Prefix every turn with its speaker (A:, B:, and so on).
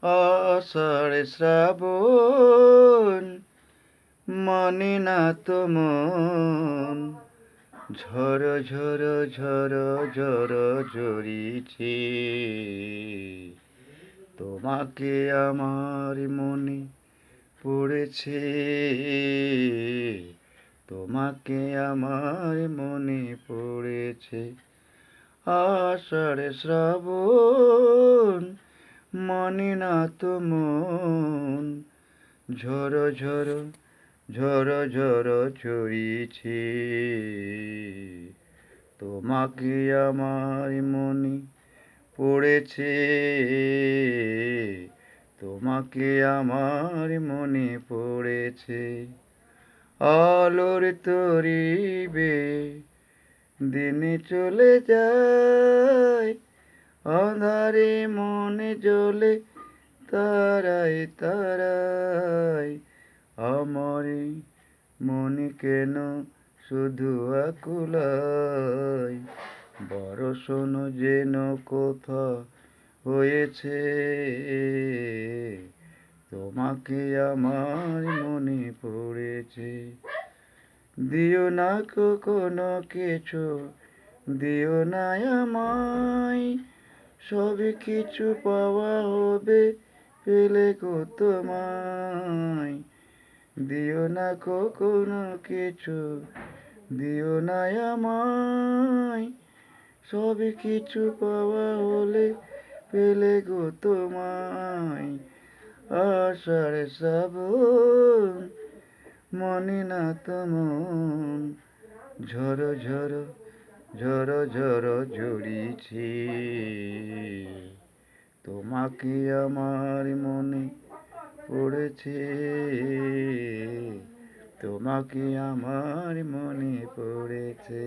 A: আষাঢ় শ্রাবণ মানে না তো মন, ঝড় ঝড় ঝড় ঝড় ঝরিছে। তোমাকে আমার মনে পড়েছে, তোমাকে আমার মনে পড়েছে। আষাঢ় শ্রাবণ মানে না তো মন, ঝড় ঝড় ঝড় ঝড় ঝরিছে। তোমাকে আমার মনে পড়েছে, তোমাকে আমার মনে পড়েছে। আলোর তরিবে দিন চলে যায়, আঁধারে মনে জ্বলে তারায় তারায়। আমার মনে কেন শুধু আকুলায়, বরষণ যেন কোথা হয়েছে। তোমাকে আমার মনে পড়েছে। দিও না কখনো কিছু, দিও না আমায়, সব কিছু পাওয়া হবে পেলে গো তোমায়। দিও না কখনো কিছু, দিও না আমায়, সব কিছু পাওয়া হলে পেলে গো তোমায়। আষাঢ় শ্রাবণ মানে না তো মন, ঝড় ঝড় ঝড় ঝড় ঝরিছে। তোমাকে আমার মনে পড়েছে, তোমাকে আমার মনে পড়েছে।